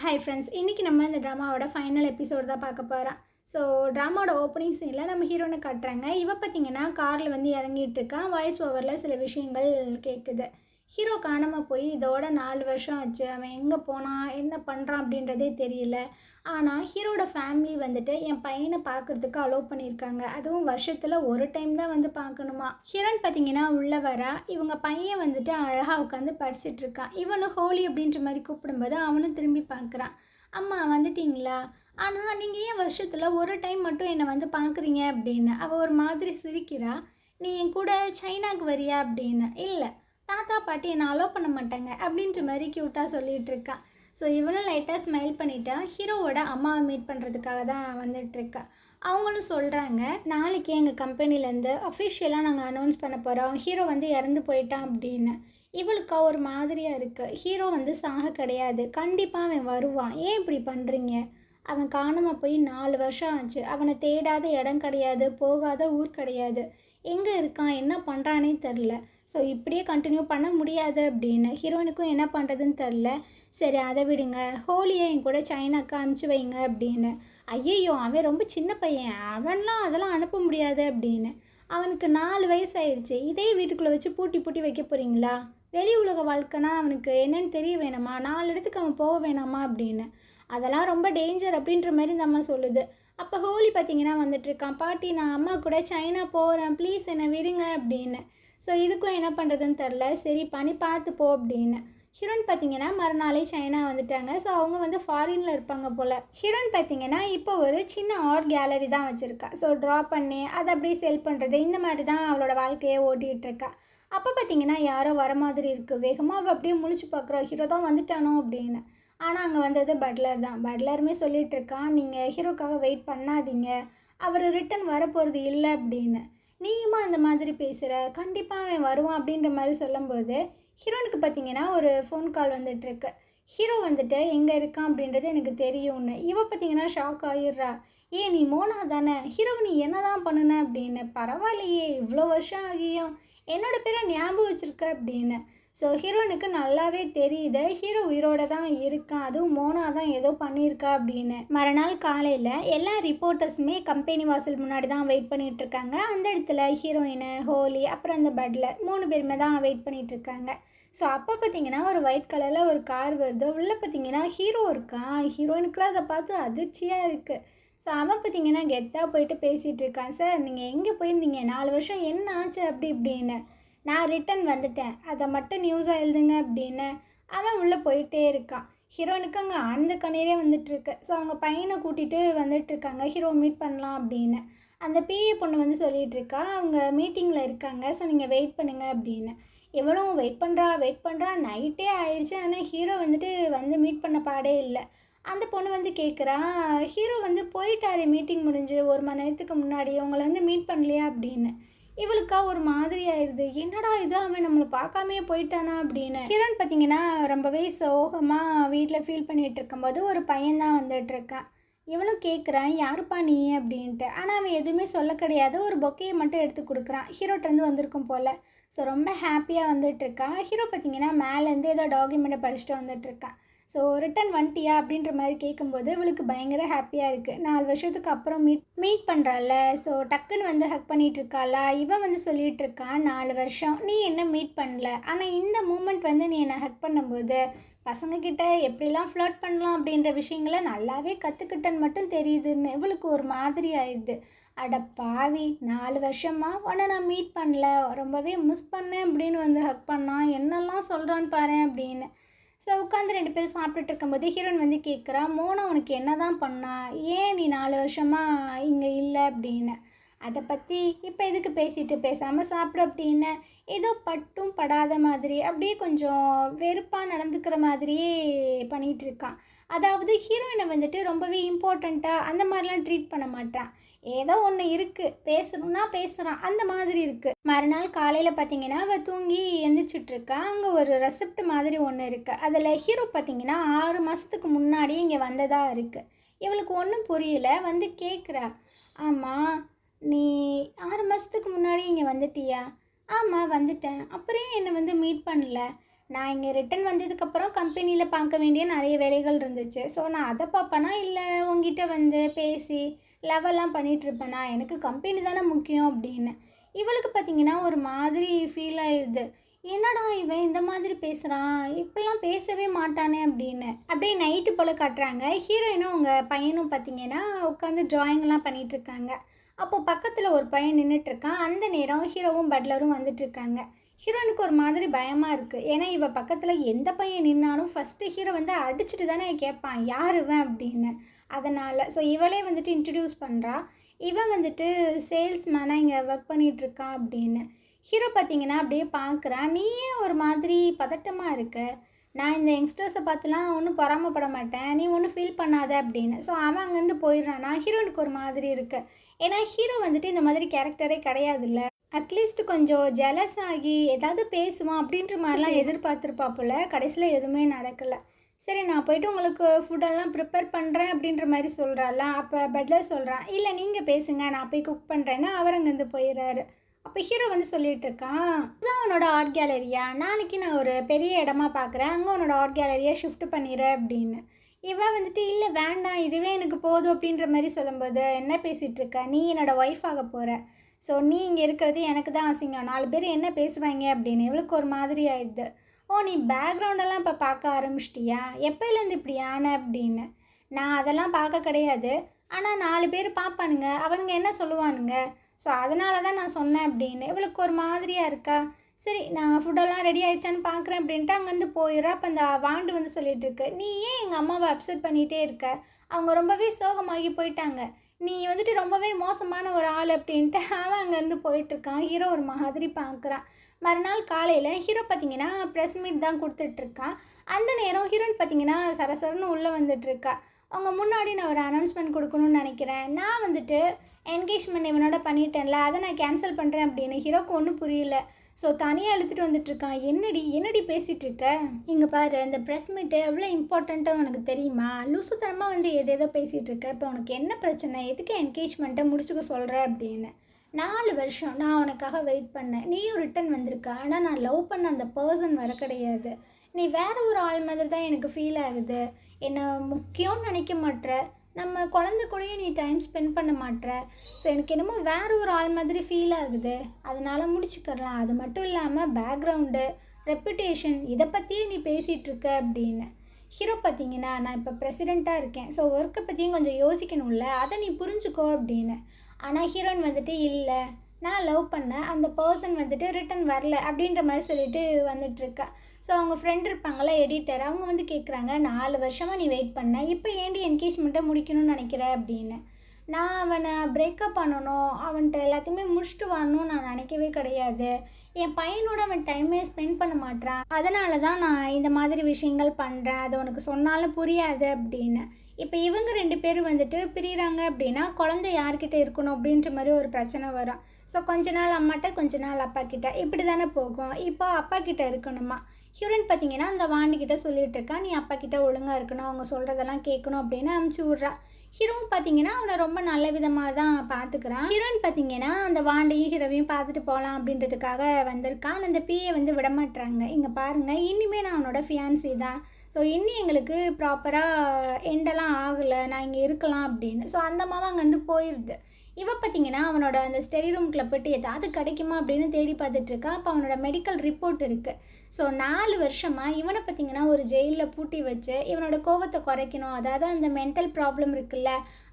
Hi friends, இன்றைக்கி நம்ம இந்த ட்ராமாவோட ஃபைனல் எபிசோடு தான் பார்க்க போகிறோம். ஸோ ட்ராமாவோட ஓப்பனிங் சீனில் நம்ம ஹீரோனை காட்டுறாங்க. பார்த்திங்கன்னா காரில் வந்து இறங்கிட்டு இருக்கான். வாய்ஸ் ஓவரில் சில விஷயங்கள் கேட்குது. ஹீரோ காணாமல் போய் இதோட 4 வருஷம் ஆச்சு. அவன் எங்கே போனான், என்ன பண்ணுறான் அப்படின்றதே தெரியல. ஆனால் ஹீரோட ஃபேமிலி வந்துட்டு என் பையனை பார்க்குறதுக்கு அலோவ் பண்ணியிருக்காங்க. அதுவும் வருஷத்தில் ஒரு டைம் தான் வந்து பார்க்கணுமா. ஹீரோன் பார்த்திங்கன்னா உள்ளே வரா. இவங்க பையன் வந்துட்டு அழகாக உட்காந்து படிச்சுட்ருக்கான். இவனும் ஹோலி அப்படின்ற மாதிரி கூப்பிடும்போது அவனும் திரும்பி பார்க்குறான். அம்மா வந்துட்டிங்களா, ஆனால் நீங்கள் ஏன் வருஷத்தில் ஒரு டைம் மட்டும் என்னை வந்து பார்க்குறீங்க அப்படின்னு. அவள் ஒரு மாதிரி சிரிக்கிறா. நீ என் கூட சைனாக்கு வரியா அப்படின்னு. இல்லை, தாத்தா பாட்டி என்னை அலோவ் பண்ண மாட்டாங்க அப்படின்ற மாதிரி க்யூட்டாக சொல்லிகிட்டு இருக்கான். ஸோ இவனும் லைட்டாக ஸ்மைல் பண்ணிவிட்டா. ஹீரோவோட அம்மாவை மீட் பண்ணுறதுக்காக தான் வந்துட்டுருக்கா. அவங்களும் சொல்கிறாங்க, நாளைக்கு எங்கள் கம்பெனிலேருந்து அஃபிஷியலாக நாங்கள் அனௌன்ஸ் பண்ண போகிறோம், ஹீரோ வந்து இறந்து போயிட்டான் அப்படின்னு. இவளுக்கா ஒரு மாதிரியாக இருக்குது. ஹீரோ வந்து சாக கிடையாது, கண்டிப்பாக அவன் வருவான், ஏன் இப்படி பண்ணுறீங்க. அவன் காணாமல் போய் 4 வருஷம் ஆச்சு. அவனை தேடாத இடம் கிடையாது, போகாத ஊர் கிடையாது. எங்கே இருக்கான், என்ன பண்ணுறானே தெரில. ஸோ இப்படியே கண்டினியூ பண்ண முடியாது அப்படின்னு. ஹீரோயினுக்கும் என்ன பண்ணுறதுன்னு தெரில. சரி அதை விடுங்க, ஹோலியை என் கூட சைனாக்கு அனுப்பிச்சி வைங்க அப்படின்னு. ஐயையோ, அவன் ரொம்ப சின்ன பையன், அவன்லாம் அதெல்லாம் அனுப்ப முடியாது அப்படின்னு. அவனுக்கு 4 வயசு ஆயிடுச்சு. இதே வீட்டுக்குள்ளே வச்சு பூட்டி பூட்டி வைக்க போகிறீங்களா? வெளி உலக வாழ்க்கைனா அவனுக்கு என்னென்னு தெரிய வேணாமா, 4 இடத்துக்கு அவன் போக வேணாமா அப்படின்னு. அதெல்லாம் ரொம்ப டேஞ்சர் அப்படின்ற மாதிரி இந்த அம்மா சொல்லுது. அப்போ ஹோலி பார்த்திங்கன்னா வந்துட்டுருக்கான். பாட்டி, நான் அம்மா கூட சைனா போகிறேன், ப்ளீஸ் என்னை விடுங்க அப்படின்னு. ஸோ இதுக்கும் என்ன பண்ணுறதுன்னு தெரில. சரி பண்ணி பார்த்து போ அப்படின்னு. ஹீரோயின் பார்த்திங்கன்னா மறுநாளே சைனா வந்துட்டாங்க. ஸோ அவங்க வந்து ஃபாரினில் இருப்பாங்க போல். ஹீரோயின் பார்த்திங்கன்னா இப்போ ஒரு சின்ன ஆர்ட் கேலரி தான் வச்சுருக்கா. ஸோ ட்ரா பண்ணி அதை அப்படியே செல் பண்ணுறது, இந்த மாதிரி தான் அவளோட வாழ்க்கையை ஓட்டிகிட்ருக்கா. அப்போ பார்த்திங்கன்னா யாரோ வர மாதிரி இருக்குது. வேகமாக அவள் அப்படியே முழிச்சு பார்க்குறோம், ஹீரோ தான் வந்துட்டானோ அப்படின்னு. ஆனால் அங்கே வந்தது பட்லர் தான். பட்லருமே சொல்லிகிட்ருக்கான், நீங்கள் ஹீரோக்காக வெயிட் பண்ணாதீங்க, அவர் ரிட்டன் வரப்போகிறது இல்லை அப்படின்னு. நீயுமா அந்த மாதிரி பேசுகிற, கண்டிப்பாக அவன் வருவான் அப்படின்ற மாதிரி சொல்லும்போது ஹீரோனுக்கு பார்த்திங்கன்னா ஒரு ஃபோன் கால் வந்துட்டுருக்கு. ஹீரோ வந்துட்டு எங்கே இருக்கான் அப்படின்றது எனக்கு தெரியும்னு. பார்த்திங்கன்னா ஷாக் ஆகிடுறா. ஏன் நீ மோனா தானே, ஹீரோ நீ என்ன தான் பண்ணுன அப்படின்னு. பரவாயில்லையே, இவ்வளோ வருஷம் ஆகியும் என்னோடய பேரை ஞாபகம் வச்சுருக்க அப்படின்னு. ஸோ ஹீரோனுக்கு நல்லாவே தெரியுது ஹீரோ உயிரோட தான் இருக்கான், அதுவும் மோனா தான் ஏதோ பண்ணியிருக்கா அப்படின்னு. மறுநாள் காலையில் எல்லா ரிப்போர்ட்டர்ஸுமே கம்பெனி வாசல் முன்னாடி தான் வெயிட் பண்ணிகிட்ருக்காங்க. அந்த இடத்துல ஹீரோயினு, ஹோலி, அப்புறம் அந்த பட்லர் 3 பேருமே தான் வெயிட் பண்ணிகிட்ருக்காங்க. ஸோ அப்போ பார்த்திங்கன்னா ஒரு ஒயிட் கலரில் ஒரு கார் வருது. உள்ளே பார்த்திங்கன்னா ஹீரோ இருக்கான். ஹீரோயினுக்குலாம் அதை பார்த்து அதிர்ச்சியாக இருக்குது. ஸோ அவன் பார்த்திங்கன்னா கெத்தாக போயிட்டு பேசிகிட்டு இருக்கான். சார், நீங்கள் எங்கே போயிருந்தீங்க, 4 வருஷம் என்ன ஆச்சு அப்படி இப்படின்னு. நான் ரிட்டன் வந்துட்டேன், அதை மட்டும் நியூஸாக எழுதுங்க அப்படின்னு. அவன் உள்ளே போயிட்டே இருக்கான். ஹீரோனுக்கு அங்கே ஆனந்த கண்ணீரே வந்துட்டுருக்கு. ஸோ அவங்க பையனை கூட்டிகிட்டு வந்துட்டுருக்காங்க, ஹீரோ மீட் பண்ணலாம் அப்படின்னு. அந்த பிஏ பொண்ணு வந்து சொல்லிகிட்ருக்கா, அவங்க மீட்டிங்கில் இருக்காங்க, ஸோ நீங்கள் வெயிட் பண்ணுங்கள் அப்படின்னு. எவ்வளோ வெயிட் பண்ணுறா, நைட்டே ஆயிடுச்சு. ஆனால் ஹீரோ வந்துட்டு வந்து மீட் பண்ண பாடே இல்லை. அந்த பொண்ணு வந்து கேட்குறா, ஹீரோ வந்து போயிட்டாரு மீட்டிங் முடிஞ்சு 1 மணி நேரத்துக்கு முன்னாடி, உங்களை வந்து மீட் பண்ணலையா அப்படின்னு. இவளுக்கா ஒரு மாதிரி ஆயிடுது. என்னடா இது, அவன் நம்மளை பார்க்காமே போயிட்டானா அப்படின்னு. ஹீரோன் பார்த்திங்கன்னா ரொம்பவே சோகமாக வீட்டில் ஃபீல் பண்ணிகிட்டு இருக்கும்போது ஒரு பையன்தான் வந்துட்டுருக்கான். இவளும் கேட்குறான், யாருப்பா நீ அப்படின்ட்டு. ஆனால் அவன் எதுவுமே சொல்ல கிடையாது. ஒரு பொக்கையை மட்டும் எடுத்து கொடுக்குறான். ஹீரோட்டேருந்து வந்திருக்கும் போல். ஸோ ரொம்ப ஹாப்பியாக வந்துட்டுருக்கான். ஹீரோ பார்த்திங்கன்னா மேலேருந்து ஏதோ டாக்குமெண்ட்டை படிச்சுட்டு வந்துட்டுருக்கான். ஸோ ரிட்டன் வந்துட்டியா அப்படின்ற மாதிரி கேட்கும்போது இவளுக்கு பயங்கர ஹாப்பியாக இருக்குது. 4 வருஷத்துக்கு அப்புறம் மீட் பண்ணுறாள். ஸோ டக்குன்னு வந்து ஹக் பண்ணிகிட்டு இருக்காளா. இவன் வந்து சொல்லிகிட்டு இருக்கான், 4 வருஷம் நீ என்ன மீட் பண்ணல, ஆனால் இந்த மூமெண்ட் வந்து நீ என்னை ஹக் பண்ணும்போது பசங்கக்கிட்ட எப்படிலாம் ஃப்ளர்ட் பண்ணலாம் அப்படின்ற விஷயங்களை நல்லாவே கற்றுக்கிட்டன்னு மட்டும் தெரியுதுன்னு. இவளுக்கு ஒரு மாதிரி ஆயிடுது. அட பாவி, 4 வருஷமா உன்னை நான் மீட் பண்ணல, ரொம்பவே மிஸ் பண்ணேன் அப்படின்னு வந்து ஹக் பண்ணான், என்னெல்லாம் சொல்கிறான்னு பாரு அப்படின்னு. ஸோ உட்காந்து 2 பேரும் சாப்பிட்டுட்டு இருக்கும்போது ஹீரோயின் வந்து கேட்குறா, மோனா உனக்கு என்ன தான் பண்ணா, ஏன் நீ 4 வருஷமாக இங்கே இல்லை அப்படின்னு. அதை பற்றி இப்போ எதுக்கு பேசிட்டு, பேசாமல் சாப்பிட அப்படின்னு. ஏதோ பட்டும் படாத மாதிரி அப்படியே கொஞ்சம் வெறுப்பாக நடந்துக்கிற மாதிரியே பண்ணிகிட்ருக்கான். அதாவது ஹீரோயினை வந்துட்டு ரொம்பவே இம்பார்ட்டண்ட்டாக அந்த மாதிரிலாம் ட்ரீட் பண்ண மாட்டான். ஏதோ ஒன்று இருக்குது, பேசணுன்னா பேசுகிறான், அந்த மாதிரி இருக்குது. மறுநாள் காலையில் பார்த்திங்கன்னா அவள் தூங்கி எந்திரிச்சிட்ருக்கா. அங்கே ஒரு ரெசிப்ட் மாதிரி ஒன்று இருக்குது. அதில் ஹீரோ பார்த்திங்கன்னா 6 மாதத்துக்கு முன்னாடி இங்கே வந்ததாக இருக்குது. இவளுக்கு ஒன்றும் புரியல. வந்து கேட்குறா, ஆமாம் நீ 6 மாதத்துக்கு முன்னாடி இங்கே வந்துட்டியா? ஆமாம் வந்துட்டேன். அப்புறம் என்னை வந்து மீட் பண்ணல. நான் இங்கே ரிட்டன் வந்ததுக்கப்புறம் கம்பெனியில் பார்க்க வேண்டிய நிறைய வேலைகள் இருந்துச்சு. ஸோ நான் அதை பார்ப்பேனா இல்லை உங்ககிட்ட வந்து பேசி லெவல்லாம் பண்ணிகிட்ருப்பேனா, எனக்கு கம்பெனி தானே முக்கியம் அப்படின்னு. இவளுக்கு பார்த்தீங்கன்னா ஒரு மாதிரி ஃபீல் ஆயிடுது. என்னடா இவன் இந்த மாதிரி பேசுகிறான், இப்படிலாம் பேசவே மாட்டானே அப்படின்னு. அப்படியே நைட்டு போல் காட்டுறாங்க. ஹீரோயினும் அவங்க பையனும் பார்த்தீங்கன்னா உட்காந்து ட்ராயிங்லாம் பண்ணிகிட்ருக்காங்க. அப்போது பக்கத்தில் ஒரு பையன் நின்றுட்டுருக்கான். அந்த நேரம் ஹீரோவும் பட்லரும் வந்துட்டுருக்காங்க. ஹீரோனுக்கு ஒரு மாதிரி பயமாக இருக்குது. ஏன்னா இவள் பக்கத்தில் எந்த பையன் நின்னாலும் ஃபஸ்ட்டு ஹீரோ வந்து அடிச்சுட்டு தானே கேட்பான் யார் இவன் அப்படின்னு. அதனால் ஸோ இவளே வந்துட்டு இன்ட்ரடியூஸ் பண்ணுறா. இவன் வந்துட்டு சேல்ஸ்மேனாக இங்கே ஒர்க் பண்ணிகிட்ருக்கான் அப்படின்னு. ஹீரோ பார்த்தீங்கன்னா அப்படியே பார்க்குறான். நீயே ஒரு மாதிரி பதட்டமாக இருக்க, நான் இந்த யங்ஸ்டர்ஸை பார்த்துலாம் ஒன்றும் பொறாமப்பட மாட்டேன், நீ ஒன்றும் ஃபீல் பண்ணாத அப்படின்னு. ஸோ அவன் அங்கேருந்து போயிடுறானா. ஹீரோனுக்கு ஒரு மாதிரி இருக்குது. ஏன்னா ஹீரோ வந்துட்டு இந்த மாதிரி கேரக்டரே கிடையாதுல்ல. அட்லீஸ்ட் கொஞ்சம் ஜெலஸ் ஆகி ஏதாவது பேசுவான் அப்படின்ற மாதிரிலாம் எதிர்பார்த்துருப்பா போல். கடைசியில் எதுவுமே நடக்கலை. சரி நான் போய்ட்டு உங்களுக்கு ஃபுட்டெல்லாம் ப்ரிப்பேர் பண்ணுறேன் அப்படின்ற மாதிரி சொல்கிறாள். அப்போ பெட்லர் சொல்கிறான், இல்லை நீங்கள் பேசுங்க நான் போய் குக் பண்ணுறேன்னு அவர் அங்கேருந்து போயிடுறாரு. அப்போ ஹீரோ வந்து சொல்லிகிட்டு இருக்கான், இதுதான் அவனோட ஆர்ட் கேலரியா, நாளைக்கு நான் ஒரு பெரிய இடமா பார்க்குறேன், அங்கே உன்னோட ஆர்ட் கேலரியை ஷிஃப்ட் பண்ணிடுறேன் அப்படின்னு. இவன் வந்துட்டு இல்லை வேண்டாம் இதுவே எனக்கு போதும் அப்படின்ற மாதிரி சொல்லும்போது, என்ன பேசிகிட்டு இருக்க, நீ என்னோடய ஒய்ஃப் ஆக போகிற, ஸோ நீ இங்கே இருக்கிறது எனக்கு தான் அசிங்கம், 4 பேர் என்ன பேசுவாங்க அப்படின்னு. இவளுக்கு ஒரு மாதிரி ஆயிடுது. ஓ நீ பேக்ரவுண்டெல்லாம் இப்போ பார்க்க ஆரம்பிச்சிட்டியா, எப்போலேருந்து இப்படி ஆன அப்படின்னு. நான் அதெல்லாம் பார்க்க கிடையாது, ஆனால் 4 பேர் பார்ப்பானுங்க, அவனுங்க என்ன சொல்லுவானுங்க, ஸோ அதனால தான் நான் சொன்னேன் அப்படின்னு. இவளுக்கு ஒரு மாதிரியாக இருக்கா. சரி நான் ஃபுட்டெல்லாம் ரெடி ஆகிடுச்சான்னு பார்க்குறேன் அப்படின்ட்டு அங்கேருந்து போயிடுறா. அப்போ அந்த வாண்டு வந்து சொல்லிகிட்டு இருக்கு, நீ ஏன் எங்கள் அம்மாவை அப்செட் பண்ணிகிட்டே இருக்க, அவங்க ரொம்பவே சோகமாகி போயிட்டாங்க, நீ வந்துட்டு ரொம்பவே மோசமான ஒரு ஆள் அப்படின்ட்டு அவன் அங்கேருந்து போயிட்டுருக்கான். ஹீரோ ஒரு மாதிரி பார்க்குறான். மறுநாள் காலையில் ஹீரோ பார்த்திங்கன்னா ப்ரெஸ் மீட் தான் கொடுத்துட்ருக்கான். அந்த நேரம் ஹீரோயின் பார்த்திங்கன்னா சரசரன்னு உள்ளே வந்துட்டுருக்கா. அவங்க முன்னாடி நான் ஒரு அனௌன்ஸ்மெண்ட் கொடுக்கணும்னு நினைக்கிறேன், நான் வந்துட்டு என்கேஜ்மெண்ட் இவனோட பண்ணிட்டேன்ல அதை நான் கேன்சல் பண்ணுறேன் அப்படின்னு. ஹீரோக்கு ஒன்றும் புரியல. ஸோ தனியாக இழுத்துட்டு வந்துட்டுருக்கான். என்னடி பேசிகிட்ருக்க, இங்கே பாரு இந்த ப்ரெஸ் மீட்டு எவ்வளோ இம்பார்ட்டண்ட்டாக உனக்கு தெரியுமா, லூசுத்தனமாக வந்து ஏதேதோ பேசிகிட்டு இருக்க, இப்போ உனக்கு என்ன பிரச்சனை, எதுக்கு என்கேஜ்மெண்ட்டை முடிச்சுக்க சொல்கிற அப்படின்னு. 4 வருஷம் நான் உனக்காக வெயிட் பண்ணேன், நீயும் ரிட்டன் வந்திருக்க, ஆனால் நான் லவ் பண்ண அந்த பர்சன் வர கிடையாது, நீ வேறு ஒரு ஆள் மாதிரி தான் எனக்கு ஃபீல் ஆகுது, என்னை முக்கியம்னு நினைக்க மாட்ற, நம்ம குழந்தை கூடயும் நீ டைம் ஸ்பெண்ட் பண்ண மாட்ற, ஸோ எனக்கு என்னமோ வேறு ஒரு ஆள் மாதிரி ஃபீல் ஆகுது, அதனால் முடிச்சுக்கலாம். அது மட்டும் இல்லாமல் பேக்ரவுண்டு ரெப்புடேஷன் இதை பற்றியே நீ பேசிகிட்ருக்க அப்படின்னு. ஹீரோ பார்த்தீங்கன்னா நான் இப்போ ப்ரெசிடெண்ட்டாக இருக்கேன், ஸோ ஒர்க்கை பற்றியும் கொஞ்சம் யோசிக்கணும்ல, அதை நீ புரிஞ்சுக்கோ அப்படின்னு. ஆனால் ஹீரோயின் வந்துட்டு இல்லை நான் லவ் பண்ணேன் அந்த பர்சன் வந்துட்டு ரிட்டன் வரல அப்படின்ற மாதிரி சொல்லிட்டு வந்துட்டுருக்கா. ஸோ அவங்க ஃப்ரெண்ட் இருப்பாங்களா எடிட்டர், அவங்க வந்து கேட்குறாங்க, 4 வருஷமாக நீ வெயிட் பண்ண, இப்போ ஏன்டி என்கேஜ்மெண்ட்டை முடிக்கணும்னு நினைக்கிற அப்படின்னு. நான் அவனை பிரேக்கப் பண்ணணும், அவன்கிட்ட எல்லாத்தையுமே முடிச்சுட்டு வரணும்னு நான் நினைக்கவே கிடையாது, என் பையனோட அவன் டைமே ஸ்பெண்ட் பண்ண மாட்டான், அதனால தான் நான் இந்த மாதிரி விஷயங்கள் பண்ணுறேன், அது உனக்கு சொன்னாலும் புரியாது அப்படின்னு. இப்போ இவங்க 2 பேரும் வந்துட்டு பிரிகிறாங்க அப்படின்னா குழந்தை யார்கிட்ட இருக்கணும் அப்படின்ற மாதிரி ஒரு பிரச்சனை வரும். ஸோ கொஞ்ச நாள் அம்மாட்ட கொஞ்ச நாள் அப்பா கிட்ட இப்படி தானே போகும். இப்போ அப்பா கிட்ட இருக்கணுமா. ஹீரோயின் பார்த்தீங்கன்னா அந்த வாண்டிக்கிட்ட சொல்லிகிட்டு இருக்கா, நீ அப்பா கிட்ட ஒழுங்காக இருக்கணும், அவங்க சொல்கிறதெல்லாம் கேட்கணும் அப்படின்னு அமுச்சு விட்றா. ஹீரோவும் பார்த்தீங்கன்னா அவனை ரொம்ப நல்ல விதமாக தான் பார்த்துக்கிறான். ஹீரோயின் பார்த்தீங்கன்னா அந்த வாண்டையும் ஹீரோவையும் பார்த்துட்டு போகலாம் அப்படின்றதுக்காக வந்திருக்கான். அந்த பிஏ வந்து விடமாட்டுறாங்க. இங்கே பாருங்கள் இனிமேல் நான் அவனோட ஃபியான்சி தான், ஸோ இன்னும் எங்களுக்கு ப்ராப்பராக எண்டெல்லாம் ஆகலை, நான் இங்கே இருக்கலாம் அப்படின்னு. ஸோ அந்த அம்மாவை அங்கேருந்து போயிடுது. இவ பார்த்தீங்கன்னா அவனோட அந்த ஸ்டடி ரூம்குள்ளே போய்ட்டு ஏதாவது கிடைக்குமா அப்படின்னு தேடி பார்த்துட்ருக்கா. அப்போ அவனோட மெடிக்கல் ரிப்போர்ட் இருக்குது. ஸோ 4 வருஷமாக இவனை பார்த்திங்கன்னா ஒரு ஜெயிலில் பூட்டி வச்சு இவனோட கோவத்தை குறைக்கணும், அதாவது அந்த மென்டல் ப்ராப்ளம் இருக்குல்ல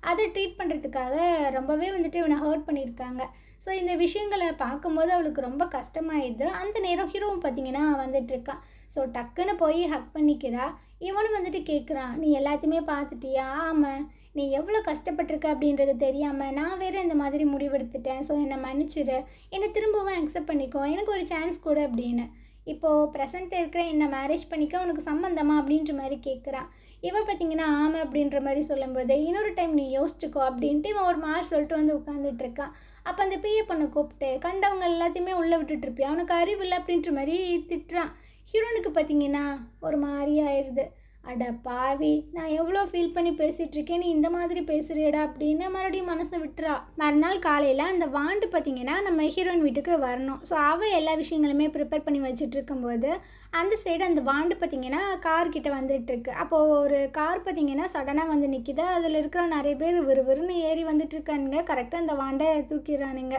அதை ட்ரீட் பண்ணுறதுக்காக ரொம்பவே வந்துட்டு இவனை ஹர்ட் பண்ணியிருக்காங்க. ஸோ இந்த விஷயங்களை பார்க்கும்போது அவளுக்கு ரொம்ப கஷ்டமாயிடுது. அந்த நேரம் ஹீரோவும் பார்த்திங்கன்னா வந்துட்டுருக்கான். ஸோ டக்குன்னு போய் ஹக் பண்ணிக்கிறா. இவனும் வந்துட்டு கேட்குறான், நீ எல்லாத்தையுமே பார்த்துட்டியா, ஆமாம் நீ எவ்வளோ கஷ்டப்பட்டிருக்க அப்படின்றது தெரியாமல் நான் வேறு இந்த மாதிரி முடிவெடுத்துட்டேன், ஸோ என்னை மன்னிச்சிடு, என்னை திரும்பவும் அக்செப்ட் பண்ணிக்கோ, எனக்கு ஒரு சான்ஸ் கொடு அப்படின்னு. இப்போது ப்ரெசென்ட் இருக்கிற என்னை மேரேஜ் பண்ணிக்க உனக்கு சம்மந்தமா அப்படின்ற மாதிரி கேட்குறான். இவன் பார்த்திங்கன்னா ஆமாம் அப்படின்ற மாதிரி சொல்லும்போது, இன்னொரு டைம் நீ யோசிச்சுக்கோ அப்படின்ட்டு இவன் ஒரு மாதிரி சொல்லிட்டு வந்து உட்காந்துட்ருக்கான். அப்போ அந்த பிஏ பொண்ணை கூப்பிட்டு கண்டவங்க எல்லாத்தையுமே உள்ளே விட்டுட்ருப்பியா, அவனுக்கு அறிவு இல்லை அப்படின்ற மாதிரி திட்டுறான். ஹீரோனுக்கு பார்த்திங்கன்னா ஒரு மாதிரி ஆயிடுது. அட பாவி, நான் எவ்வளோ ஃபீல் பண்ணி பேசிகிட்ருக்கேன், நீ இந்த மாதிரி பேசுறியடா அப்படின்னு மறுபடியும் மனசை விட்டுறா. மறுநாள் காலையில் அந்த வாண்டு பார்த்திங்கன்னா நம்ம ஹீரோயின் வீட்டுக்கு வரணும். ஸோ அவள் எல்லா விஷயங்களுமே ப்ரிப்பேர் பண்ணி வச்சுட்டு இருக்கும்போது அந்த சைடு அந்த வாண்டு பார்த்திங்கன்னா கார்கிட்ட வந்துட்டுருக்கு. அப்போது ஒரு கார் பார்த்திங்கன்னா சடனாக வந்து நிற்கிது. அதில் இருக்கிற நிறைய பேர் விறுவிறுன்னு ஏறி வந்துட்டுருக்கானுங்க. கரெக்டாக அந்த வாண்டை தூக்கிடுறானுங்க.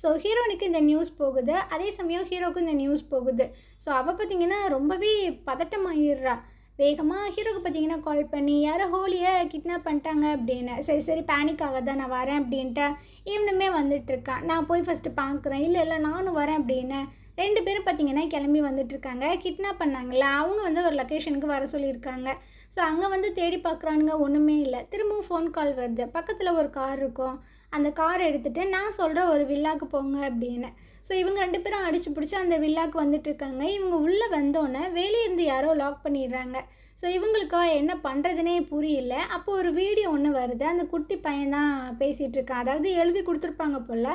ஸோ ஹீரோனுக்கு இந்த நியூஸ் போகுது, அதே சமயம் ஹீரோவுக்கு இந்த நியூஸ் போகுது. ஸோ அவள் பார்த்திங்கன்னா ரொம்பவே பதட்டமாகிடுறா. வேகமாக ஹீரோக்கு பார்த்தீங்கன்னா கால் பண்ணி யாரோ ஹோலியை கிட்னாப் பண்ணிட்டாங்க அப்படின்னு. சரி சரி பேனிக் ஆகாத, நான் வரேன் அப்படின்ட்டு இவனுமே வந்துட்டுருக்கான். நான் போய் ஃபஸ்ட்டு பார்க்குறேன், இல்லை இல்லை நானும் வரேன் அப்படின்னு 2 பேரும் பார்த்தீங்கன்னா கிளம்பி வந்துட்டுருக்காங்க. கிட்னாப் பண்ணாங்கல்ல அவங்க வந்து ஒரு லொக்கேஷனுக்கு வர சொல்லியிருக்காங்க. ஸோ அங்கே வந்து தேடி பார்க்குறானுங்க, ஒன்றுமே இல்லை. திரும்பவும் ஃபோன் கால் வருது. பக்கத்தில் ஒரு கார் இருக்கும், அந்த கார் எடுத்துகிட்டு நான் சொல்கிற ஒரு வில்லாக்கு போங்க அப்படின்னு. ஸோ இவங்க 2 பேரும் அடிச்சு பிடிச்சி அந்த வில்லாக்கு வந்துட்டுருக்காங்க. இவங்க உள்ளே வந்தோன்னே வெளியிருந்து யாரோ லாக் பண்ணிடுறாங்க. ஸோ இவங்களுக்கா என்ன பண்ணுறதுனே புரியல. அப்போது ஒரு வீடியோ ஒன்று வருது. அந்த குட்டி பையன் தான் பேசிகிட்டு இருக்கான். அதாவது எழுதி கொடுத்துருப்பாங்க போல்,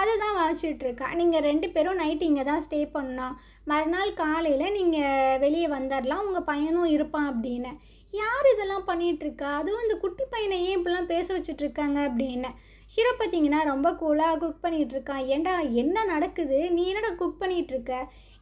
அதை தான் வாசிச்சுட்ருக்கான். நீங்கள் 2 பேரும் நைட்டு இங்கே தான் ஸ்டே பண்ணோம், மறுநாள் காலையில் நீங்கள் வெளியே வந்துடலாம், உங்கள் பையனும் இருப்பான் அப்படின்னு. யார் இதெல்லாம் பண்ணிகிட்ருக்கா? அதுவும் இந்த குட்டி பையனை ஏன் இப்படிலாம் பேச வச்சுட்ருக்காங்க அப்படின்னு. ஹீரோ பார்த்தீங்கன்னா ரொம்ப கூலாக குக் பண்ணிகிட்ருக்கான். ஏண்டா என்ன நடக்குது, நீ என்னடா குக் பண்ணிகிட்ருக்க?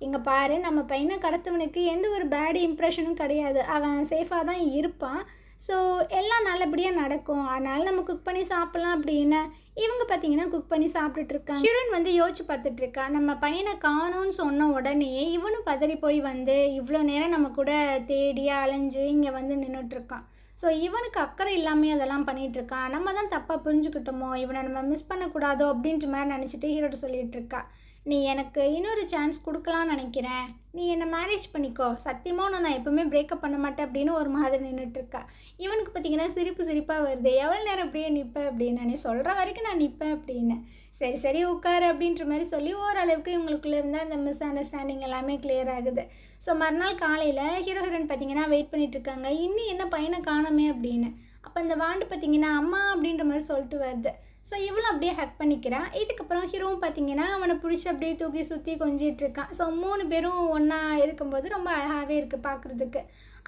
இங்கே பாரு, நம்ம பையனை கடத்தவனுக்கு எந்த ஒரு பேட் இம்ப்ரெஷனும் கிடையாது, அவன் சேஃபாக தான் இருப்பான். ஸோ எல்லாம் நல்லபடியாக நடக்கும், அதனால் நம்ம குக் பண்ணி சாப்பிட்லாம் அப்படின்னு இவங்க பார்த்தீங்கன்னா குக் பண்ணி சாப்பிட்டுட்ருக்காங்க. ஹீரோயின் வந்து யோசிச்சு பார்த்துட்ருக்கா. நம்ம பையனை காணோன்னு சொன்ன உடனே இவனும் பதறி போய் வந்து இவ்வளோ நேரம் நம்ம கூட தேடி அலைஞ்சு இங்கே வந்து நின்றுட்டுருக்கான். ஸோ இவனுக்கு அக்கறை இல்லாமல் அதெல்லாம் பண்ணிகிட்ருக்கான். நம்ம தான் தப்பாக புரிஞ்சுக்கிட்டோமோ, இவனை நம்ம மிஸ் பண்ணக்கூடாதோ அப்படின்ற மாதிரி நினச்சிட்டு ஹீரோட்ட சொல்லிகிட்ருக்கா. நீ எனக்கு இன்னொரு சான்ஸ் கொடுக்கலான்னு நினைக்கிறேன், நீ என்னை மேரேஜ் பண்ணிக்கோ, சத்தியமாக நான் எப்போவுமே பிரேக்கப் பண்ண மாட்டேன் அப்படின்னு ஒரு மாதிரி நின்றுட்டுருக்கா. இவனுக்கு பார்த்திங்கன்னா சிரிப்பாக வருது. எவ்வளோ நேரம் அப்படியே நிற்பேன் அப்படின்னு, நீ சொல்கிற வரைக்கும் நான் நிற்பேன் அப்படின்னு. சரி சரி உட்காரு அப்படின்ற மாதிரி சொல்லி ஓரளவுக்கு இவங்களுக்குள்ளே இருந்தால் அந்த மிஸ் அண்டர்ஸ்டாண்டிங் எல்லாமே கிளியர் ஆகுது. ஸோ மறுநாள் காலையில் ஹீரோயின் பார்த்திங்கன்னா வெயிட் பண்ணிகிட்ருக்காங்க, இன்னும் என்ன பையனை காணோமே அப்படின்னு. அப்போ அந்த வாண்டு பார்த்திங்கன்னா அம்மா அப்படின்ற மாதிரி சொல்லிட்டு வருது. ஸோ இவளும் அப்படியே ஹக் பண்ணிக்கிறான். இதுக்கப்புறம் ஹீரோவும் பார்த்திங்கன்னா அவனை பிடிச்சி அப்படியே தூக்கி சுற்றி கொஞ்சிட்டு இருக்கான். ஸோ 3 பேரும் ஒன்றா இருக்கும்போது ரொம்ப அழகாகவே இருக்குது பார்க்குறதுக்கு.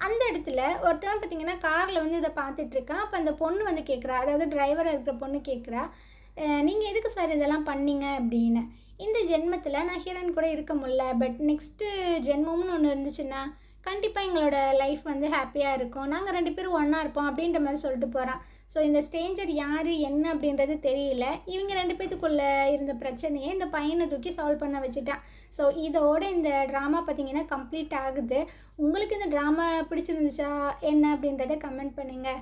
அந்த இடத்துல ஒருத்தவன் பார்த்திங்கன்னா காரில் வந்து இதை பார்த்துட்ருக்கான். அப்போ அந்த பொண்ணு வந்து கேட்குறா, அதாவது டிரைவராக இருக்கிற பொண்ணு கேட்குறா, நீங்கள் எதுக்கு சார் இதெல்லாம் பண்ணீங்க அப்படின்னு. இந்த ஜென்மத்தில் நான் ஹீரோயின் கூட இருக்க முடியல, பட் நெக்ஸ்ட்டு ஜென்மம்னு ஒன்று இருந்துச்சுன்னா கண்டிப்பாக எங்களோட லைஃப் வந்து ஹாப்பியாக இருக்கும், நாங்கள் 2 பேரும் ஒன்றா இருப்போம் அப்படின்ற மாதிரி சொல்லிட்டு போகிறான். ஸோ இந்த ஸ்ட்ரேஞ்சர் யார் என்ன அப்படின்றது தெரியல. இவங்க 2 பேத்துக்குள்ளே இருந்த பிரச்சனையை இந்த பையனை தூக்கி சால்வ் பண்ண வச்சுட்டான். ஸோ இதோட இந்த ட்ராமா பார்த்திங்கன்னா கம்ப்ளீட் ஆகுது. உங்களுக்கு இந்த ட்ராமா பிடிச்சிருந்துச்சா என்ன அப்படின்றத கமெண்ட் பண்ணுங்கள்.